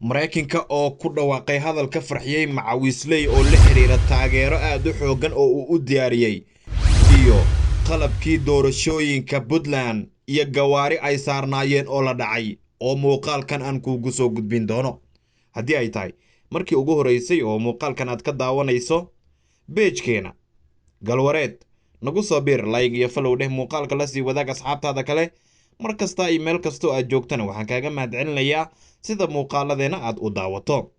Mareykanka oo ku dhawaaqay hadal ka farxiyay macawisley oo la xiriira taageero aad u xoogan oo uu u diyaariyay iyo qalabkii doorashooyinka Puntland iyo gawaari ay saarnaayeen oo la dhacay oo muuqaalkan aan kuugu soo gudbin doono haddii ay tahay markii ugu horeysay oo muuqaalkan aad ka daawanayso page-keena galwareed nagu soo bir like iyo follow dheh muuqaalka la sii wadaag asxaabtaada kale mar kasta iyo meel kasta oo aad joogtana waxaan kaaga mahadcelinayaa sida muuqaaladeena aad u daawato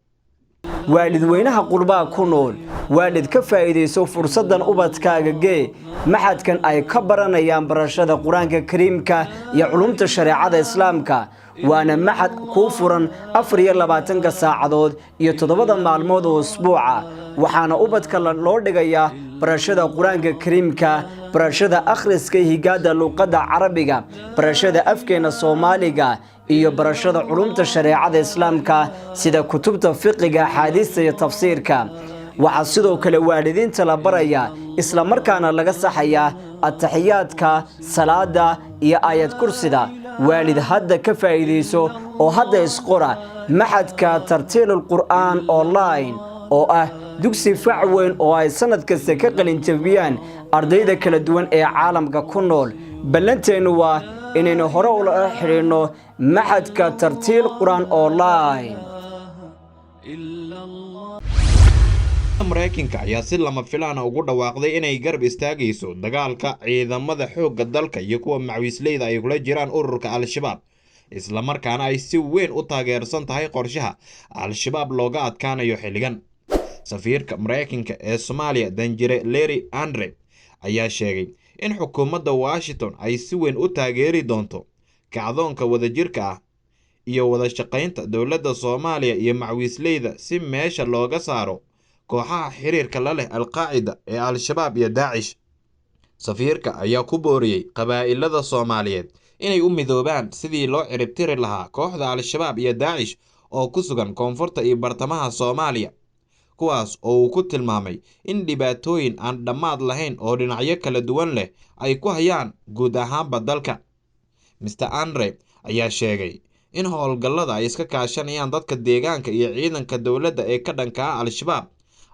waalidweynaha qurbaa ku nool waalid ka faa'iideyso fursadan ubadkaaga gee maxadkan ay ka baranayaan barashada quraanka kariimka iyo culumta shareecada islaamka waana maxad ku furan 24 saacadood iyo 7 maalmood oo usbuuca waxaana ubadka loo dhigayaa barashada quraanka kariimka barashada akhriska higaada luqadda carabiga barashada afkeena Soomaaliga iyo barashada culumta shareecada islaamka sida kutubta fiqiga xadiiska iyo tafsiirka waxa sidoo kale waalidiinta la baraya isla markaana laga saxaya at-tahiyaadka salaada iyo aayad kursida waalid hadda ka faa'iideyso oo hadda isqora maxadka tartiilul qur'aan online oo ah dugsi fac weyn oo ay sanad kasta ka qalin jabiyaan ardayda kala duwan ee caalamka ku nool ballanteenu waa inaynu hore ula xiriirno maxadka tartiil quraan online Mareykanka ayaa si lama filaan ugu dhawaaqday inay garab istaagayso dagaalka ciidamada xoogga dalka iyo kuwa macawisleyda ay kula jiraan ururka Al-Shabaab isla markaana ay si weyn u taageersan tahay qorshaha Al-Shabaab looga adkaanayo xilligan safiirka Mareykanka ee Soomaaliya Danjire Larry Andre ayaa sheegay in xukuumadda Washington ay si weyn u taageeri doonto kacdoonka wadajirka ah iyo wada shaqaynta dowladda Soomaaliya iyo macawisleyda si meesha looga saaro kooxaha xiriirka la leh Al-Qaacida ee Al-Shabaab iyo Daacish safiirka ayaa ku booriyay qabaa'ilada Soomaaliyeed inay u midoobaan sidii loo ciribtiri lahaa kooxda Al-Shabaab iyo Daacish oo ku sugan koonfurta iyo bartamaha Soomaaliya kuwaas oo uu ku tilmaamay in dhibaatooyin aan dhammaad lahayn oo dhinacyo kala duwan leh ay ku hayaan guud ahaanba dalka Mr. Andre ayaa sheegay in howlgallada ay iska kaashanayaan dadka deegaanka iyo ciidanka dowladda ee ka dhanka ah Al-Shabaab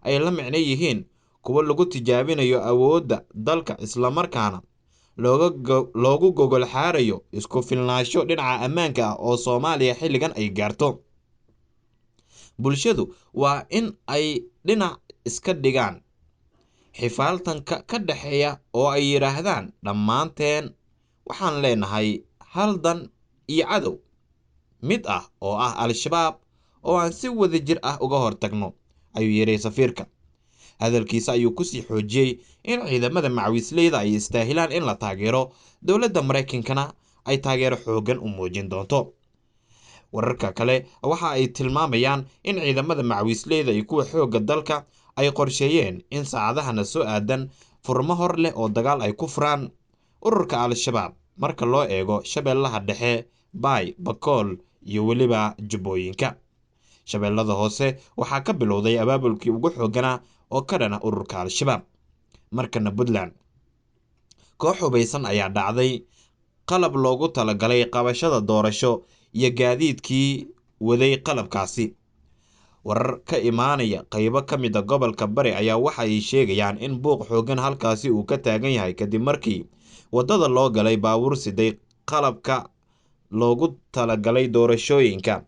ay la micno yihiin kuwa lagu tijaabinayo awoodda dalka isla markaana loogu gogol xaarayo isku filnaansho dhinaca ammaanka ah oo Soomaaliya xilligan ay gaarto bulshadu waa in ay dhinac iska dhigaan xifaaltanka ka dhaxeeya oo ay yiraahdaan dhammaanteen waxaan leenahay hal dan iyo cadow mid ah oo ah Al-Shabaab oo aan si wadajir ah uga hortagno ayuu yiri safiirka hadalkiisa ayuu ku sii xoojiyay in ciidamada macawisleyda ay istaahilaan in la taageero dowladda Mareykankana ay taageero xoogan u muujin doonto wararka kale waxa ay tilmaamayaan in ciidamada macawisleyda iyo kuwa xoogga dalka ay qorsheeyeen in saacadahana soo aadan furmo hor leh oo dagaal ay ku furaan ururka Al-Shabaab marka loo eego shabeellaha dhexe Bay Bakool iyo waliba Jubbooyinka shabeellada hoose waxaa ka bilowday abaabulkii ugu xoogana oo ka dhana ururka Al-Shabaab markana Puntland koox hubaysan ayaa dhacday qalab loogu talagalay qabashada doorasho iyo gaadiidkii waday qalabkaasi warar ka imaanaya qaybo ka mid ah gobolka Bari ayaa waxa ay sheegayaan in buuq xoogan halkaasi uu ka taagan yahay kadib markii wadada loo galay baabuur siday qalabka loogu talagalay doorashooyinka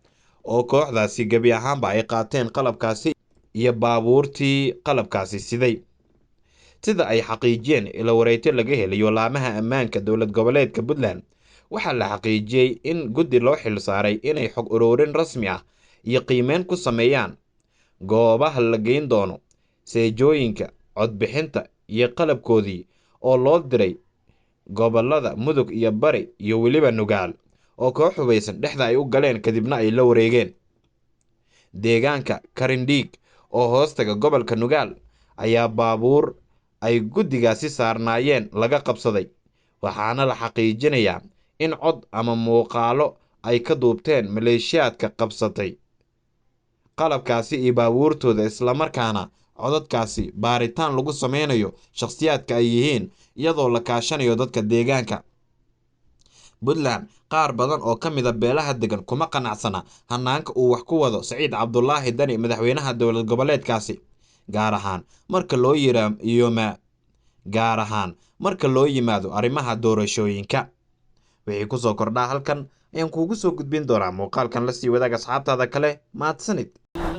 oo kooxdaasi gabi ahaanba ay qaateen qalabkaasi iyo baabuurtii qalabkaasi siday sida ay xaqiijiyeen ila wareeyto laga helayo laamaha ammaanka dowlad goboleedka Puntland waxaa la xaqiijiyay in guddi loo xil saaray inay xog ururin rasmi ah iyo qiimeyn ku sameeyaan goobaha la geyn doono seejooyinka codbixinta iyo qalabkoodii oo loo diray gobolada Mudug iyo Bari iyo waliba Nugaal oo koox hubaysan dhexda ay u galeen kadibna ay la wareegeen deegaanka Karindhiig oo hoostaga gobolka Nugaal ayaa baabuur ay guddigaasi saarnaayeen laga qabsaday waxaana la xaqiijinayaa in cod ama muuqaalo ay ka duubteen maleeshiyaadka qabsatay qalabkaasi iyo baabuurtooda isla markaana codadkaasi baaritaan lagu sameynayo shakhsiyaadka ay yihiin iyadoo la kaashanayo dadka deegaanka Puntland qaar badan oo ka mid ah beelaha degan kuma qanacsana hanaanka uu wax ku wado Saciid Cabdullaahi Dani madaxweynaha dowlad goboleedkaasi gaar ahaan marka loo yimaado arrimaha doorashooyinka. Wixii ku soo kordhaa halkan ayaan kuugu soo gudbin doonaa muuqaalkan la sii wadaag asxaabtaada kale. Mahadsanid.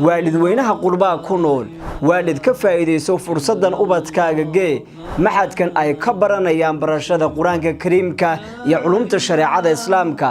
waalidweynaha qurbaa ku nool waalid ka faa'iideyso fursadan ubadkaaga gee maxadkan ay ka baranayaan barashada quraanka kariimka iyo culumta shareecada islaamka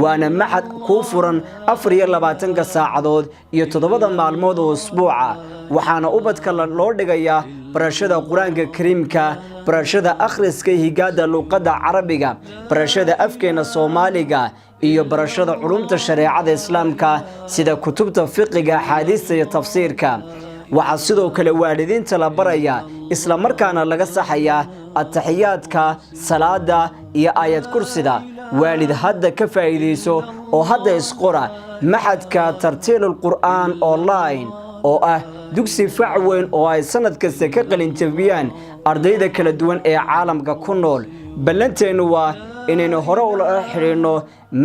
waana maxad ku furan 24 saacadood iyo 7 maalmood oo usbuuca waxaana ubadka loo dhigayaa barashada quraanka kariimka barashada akhriska higaada luqadda carabiga barashada afkeena Soomaaliga iyo barashada culumta shareecada islaamka sida kutubta fiqiga xadiiska iyo tafsiirka waxa sidoo kale waalidiinta la baraya isla markaana laga saxaya at-tahiyaadka salaada iyo aayad kursida waalid hadda ka faa'iideyso oo hadda isqora maxadka tartiilul qur'aan online oo ah dugsi fac weyn oo ay sanad kasta ka qalin jabiyaan ardayda kala duwan ee caalamka ku nool ballanteenu waa inaynu hore ula xiriirno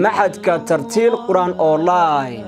maxadka tartiil qur'aan online